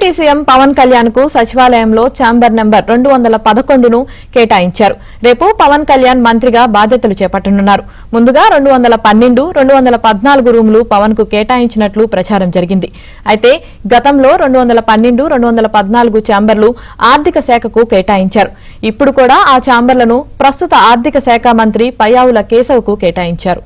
Deputy CM Pawan Kalyan కు సచివాలయంలో chamber number 211ను కేటాయించారు. రేపు పవన్ కళ్యాణ్ మంత్రిగా బాధ్యతలు చేపట్టనున్నారు. ముందుగా 212, 214 రూములు పవన్ కు కేటాయించినట్లు ప్రచారం జరిగింది. అయితే గతంలో 212, 214 ఛాంబర్లు ఆర్థిక శాఖకు కేటాయించారు. ఇప్పుడు కూడా ఆ ఛాంబర్లను ప్రస్తుత ఆర్థిక శాఖ మంత్రి పయ్యావుల కేశవ్కు కేటాయించారు.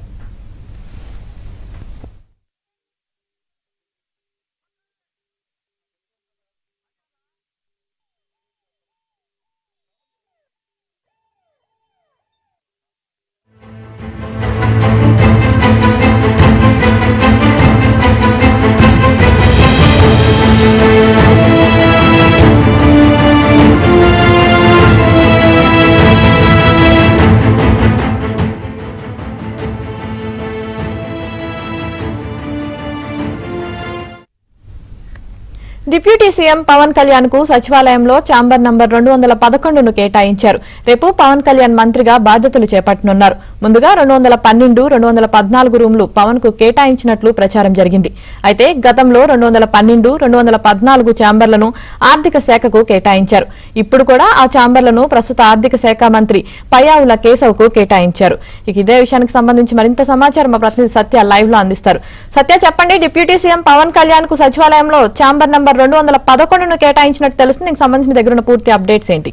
డిప్యూటీ సీఎం పవన్ కళ్యాణ్ కు సచివాలయంలో ఛాంబర్ నంబర్ 211ను కేటాయించారు. రేపు పవన్ కళ్యాణ్ మంత్రిగా బాధ్యతలు చేపట్టనున్నారు. ముందుగా 212, 214 రూములు పవన్ కు కేటాయించినట్లు ప్రచారం జరిగింది. అయితే గతంలో 212, 214 ఛాంబర్లను ఆర్థిక శాఖకు కేటాయించారు. ఇప్పుడు కూడా ఆ ఛాంబర్లను ప్రస్తుత ఆర్థిక శాఖ మంత్రి పయ్యావుల కేశవ్కు కేటాయించారు. ఇదే విషయానికి సంబంధించి మరింత సమాచారం మా ప్రతినిధి సత్య లైవ్ లో అందిస్తారు. సత్య, చెప్పండి, డిప్యూటీ సీఎం పవన్ కళ్యాణ్ కు సచివాలయంలో ఛాంబర్ నంబర్ 211ను కేటాయించినట్టు తెలుస్తుంది. దీనికి సంబంధించి మీ దగ్గర ఉన్న పూర్తి అప్డేట్స్ ఏంటి?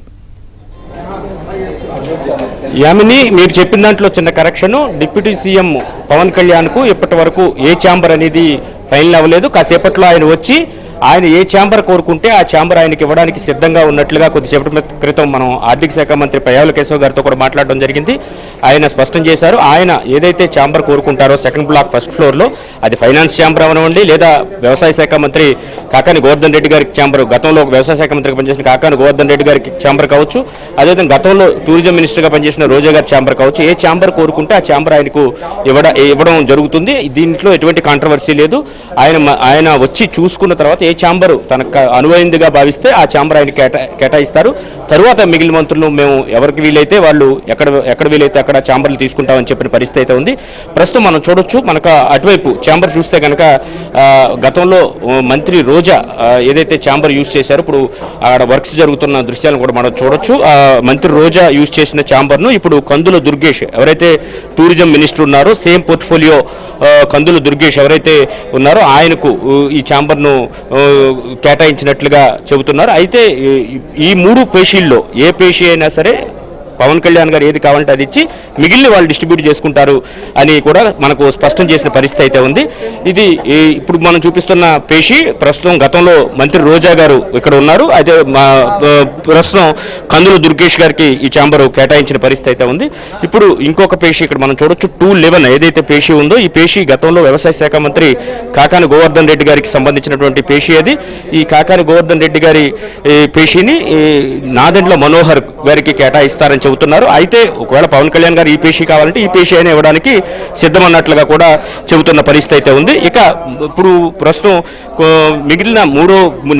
యామిని, మీరు చెప్పిన దాంట్లో చిన్న correction. Deputy CM Pawan Kalyan కు ఇప్పటి వరకు ఏ ఛాంబర్ అనేది ఫైనల్ అవ్వలేదు. కాసేపట్లో ఆయన వచ్చి ఆయన ఏ ఛాంబర్ కోరుకుంటే ఆ ఛాంబర్ ఆయనకి ఇవ్వడానికి సిద్ధంగా ఉన్నట్లుగా కొద్దిసేపటి క్రితం మనం ఆర్థిక శాఖ మంత్రి పయ్యావుల కేశవ్ గారితో కూడా మాట్లాడడం జరిగింది. ఆయన స్పష్టం చేశారు, ఆయన ఏదైతే ఛాంబర్ కోరుకుంటారో సెకండ్ బ్లాక్ ఫస్ట్ ఫ్లోర్లో, అది ఫైనాన్స్ ఛాంబర్ అవనివ్వండి లేదా వ్యవసాయ శాఖ మంత్రి కాకాని గోవర్ధన్ రెడ్డి గారికి ఛాంబర్, గతంలో వ్యవసాయ శాఖ మంత్రిగా పనిచేసిన కాకాని గోవర్ధన్ రెడ్డి గారికి ఛాంబర్ కావచ్చు, అదేవిధంగా గతంలో టూరిజం మినిస్టర్గా పనిచేసిన రోజా గారి ఛాంబర్ కావచ్చు, ఏ ఛాంబర్ కోరుకుంటే ఆ ఛాంబర్ ఆయనకు ఇవ్వడం జరుగుతుంది. దీంట్లో ఎటువంటి కాంట్రవర్సీ లేదు. ఆయన వచ్చి చూసుకున్న తర్వాత ఏ ఛాంబరు తనకు అనువైందిగా భావిస్తే ఆ ఛాంబర్ ఆయన కేటాయిస్తారు. తరువాత మిగిలిన మంత్రులు మేము ఎవరికి వీలైతే వాళ్ళు ఎక్కడ వీలైతే అక్కడ ఛాంబర్లు తీసుకుంటామని చెప్పిన పరిస్థితి అయితే ఉంది. ప్రస్తుతం మనం చూడొచ్చు, మనకు అటువైపు ఛాంబర్ చూస్తే కనుక గతంలో మంత్రి రోజా ఏదైతే ఛాంబర్ యూజ్ చేశారో ఇప్పుడు అక్కడ వర్క్స్ జరుగుతున్న దృశ్యాలను కూడా మనం చూడొచ్చు. మంత్రి రోజా యూజ్ చేసిన ఛాంబర్ను ఇప్పుడు కందుల దుర్గేష్ ఎవరైతే టూరిజం మినిస్టర్ ఉన్నారో, సేమ్ పోర్ట్ఫోలియో కందుల దుర్గేష్ ఎవరైతే ఉన్నారో ఆయనకు ఈ ఛాంబర్ను కేటాయించినట్లుగా చెబుతున్నారు. అయితే ఈ 3 పేషీల్లో ఏ పేషీ అయినా సరే పవన్ కళ్యాణ్ గారు ఏది కావాలంటే అది ఇచ్చి మిగిలిన వాళ్ళు డిస్ట్రిబ్యూట్ చేసుకుంటారు అని కూడా మనకు స్పష్టం చేసిన పరిస్థితి అయితే ఉంది. ఇది ఇప్పుడు మనం చూపిస్తున్న పేషీ ప్రస్తుతం గతంలో మంత్రి రోజా గారు ఇక్కడ ఉన్నారు. అయితే ప్రస్తుతం కందుల దుర్గేష్ గారికి ఈ ఛాంబర్ కేటాయించిన పరిస్థితి అయితే ఉంది. ఇప్పుడు ఇంకొక పేషీ ఇక్కడ మనం చూడొచ్చు, 211 ఏదైతే పేషీ ఉందో ఈ పేషీ గతంలో వ్యవసాయ శాఖ మంత్రి కాకాని గోవర్ధన్ రెడ్డి గారికి సంబంధించినటువంటి పేషీ అది. ఈ కాకాని గోవర్ధన్ రెడ్డి గారి పేషీని నాదెండ్ల మనోహర్ గారికి కేటాయిస్తారని చెబుతున్నారు. అయితే ఒకవేళ పవన్ కళ్యాణ్ గారు ఈ పేషీ కావాలంటే ఈ పేషీ అయినా ఇవ్వడానికి సిద్ధమన్నట్లుగా కూడా చెబుతున్న పరిస్థితి అయితే ఉంది. ఇక ఇప్పుడు ప్రస్తుతం మిగిలిన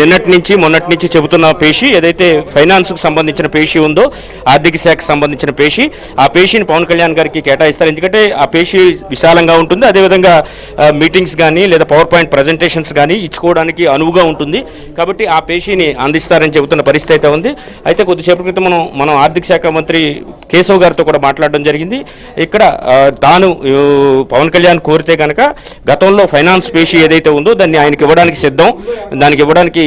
నిన్నటి నుంచి మొన్నటి నుంచి చెబుతున్న పేషీ ఏదైతే ఫైనాన్స్కు సంబంధించిన పేషీ ఉందో, ఆర్థిక శాఖకు సంబంధించిన పేషీ, ఆ పేషీని పవన్ కళ్యాణ్ గారికి కేటాయిస్తారు. ఎందుకంటే ఆ పేషీ విశాలంగా ఉంటుంది, అదేవిధంగా మీటింగ్స్ కానీ లేదా పవర్ పాయింట్ ప్రజెంటేషన్స్ కానీ ఇచ్చుకోవడానికి అనువుగా ఉంటుంది. కాబట్టి ఆ పేషీని అందిస్తారని చెబుతున్న పరిస్థితి అయితే ఉంది. అయితే కొద్దిసేపటి క్రితం మనం ఆర్థిక శాఖ మంత్రి కేశవ్ గారితో కూడా మాట్లాడడం జరిగింది. ఇక్కడ తాను పవన్ కళ్యాణ్ కోరితే కనుక గతంలో ఫైనాన్స్ పేషీ ఏదైతే ఉందో దాన్ని ఆయనకి ఇవ్వడానికి సిద్ధం, దానికి ఇవ్వడానికి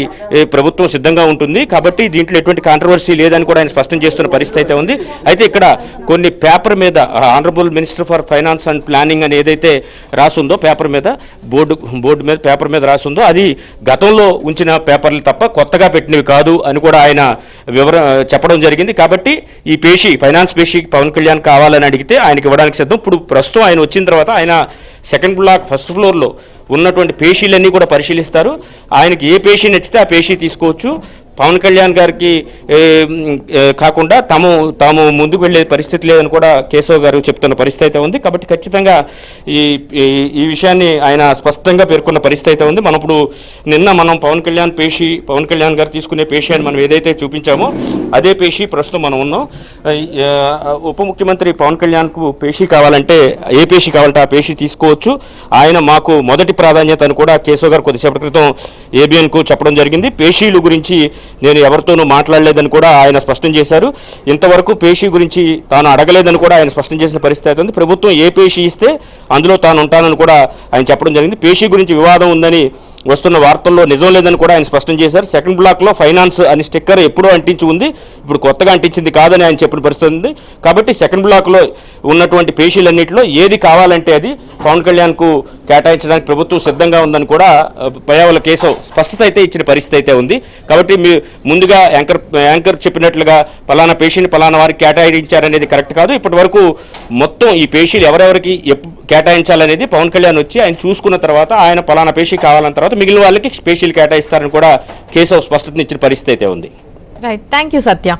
ప్రభుత్వం సిద్ధంగా ఉంటుంది. కాబట్టి దీంట్లో ఎటువంటి కాంట్రవర్సీ లేదని కూడా ఆయన స్పష్టం చేస్తున్న పరిస్థితి అయితే ఉంది. అయితే ఇక్కడ కొన్ని పేపర్ మీద honourable minister for finance and planning అని ఏదైతే రాసుందో పేపర్ మీద బోర్డు మీద పేపర్ మీద రాసుందో అది గతంలో ఉంచిన పేపర్లు తప్ప కొత్తగా పెట్టినవి కాదు అని కూడా ఆయన చెప్పడం జరిగింది. కాబట్టి ఈ పేషీ ఫైనాన్స్ పేషీ పవన్ కళ్యాణ్ కావాలని అడిగితే ఆయనకి ఇవ్వడానికి సిద్ధం. ఇప్పుడు ప్రస్తుతం ఆయన వచ్చిన తర్వాత ఆయన సెకండ్ బ్లాక్ ఫస్ట్ ఫ్లోర్లో ఉన్నటువంటి పేషీలన్నీ కూడా పరిశీలిస్తారు. ఆయనకి ఏ పేషీ నచ్చితే ఆ పేషీ తీసుకోవచ్చు. పవన్ కళ్యాణ్ గారికి కాకుండా తాము ముందుకు వెళ్ళే పరిస్థితి లేదని కూడా కేశవ్ గారు చెప్తున్న పరిస్థితి అయితే ఉంది. కాబట్టి ఖచ్చితంగా ఈ విషయాన్ని ఆయన స్పష్టంగా పేర్కొన్న పరిస్థితి అయితే ఉంది. మనం పవన్ కళ్యాణ్ గారు తీసుకునే పేషీ అని మనం ఏదైతే చూపించామో అదే పేషీ ప్రస్తుతం మనం ఉన్నాం. ఉప ముఖ్యమంత్రి పవన్ కళ్యాణ్కు పేషీ కావాలంటే ఏ పేషీ కావాలంటే ఆ పేషీ తీసుకోవచ్చు. ఆయన మాకు మొదటి ప్రాధాన్యత అని కూడా కేశవ్ గారు కొద్దిసేపటి క్రితం ఏబిఎన్కు చెప్పడం జరిగింది. పేషీలు గురించి నేను ఎవరితోనూ మాట్లాడలేదని కూడా ఆయన స్పష్టం చేశారు. ఇంతవరకు పేషీ గురించి తాను అడగలేదని కూడా ఆయన స్పష్టం చేసిన పరిస్థితి అవుతుంది. ప్రభుత్వం ఏ పేషీ ఇస్తే అందులో తాను ఉంటానని కూడా ఆయన చెప్పడం జరిగింది. పేషీ గురించి వివాదం ఉందని వస్తున్న వార్తల్లో నిజం లేదని కూడా ఆయన స్పష్టం చేశారు. సెకండ్ బ్లాక్లో ఫైనాన్స్ అని స్టిక్కర్ ఎప్పుడూ అంటించి ఉంది, ఇప్పుడు కొత్తగా అంటించింది కాదని ఆయన చెప్పిన పరిస్థితి ఉంది. కాబట్టి సెకండ్ బ్లాక్లో ఉన్నటువంటి పేషీలన్నింటిలో ఏది కావాలంటే అది పవన్ కళ్యాణ్కు కేటాయించడానికి ప్రభుత్వం సిద్ధంగా ఉందని కూడా పయ్యావుల కేశవ్ స్పష్టత అయితే ఇచ్చిన పరిస్థితి అయితే ఉంది. కాబట్టి ముందుగా యాంకర్ చెప్పినట్లుగా పలానా పేషీని పలానా వారికి కేటాయించారనేది కరెక్ట్ కాదు. ఇప్పటి వరకు మొత్తం ఈ పేషీలు ఎవరెవరికి కేటాయించాలనేది పవన్ కళ్యాణ్ వచ్చి ఆయన చూసుకున్న తర్వాత ఆయన పలానా పేషీ కావాలన్న తర్వాత మిగిలిన వాళ్ళకి స్పెషల్ కేటాయిస్తారని కూడా కేశవ్ స్పష్టతనిచ్చిన పరిస్థితి అయితే ఉంది. Right, thank you Satya.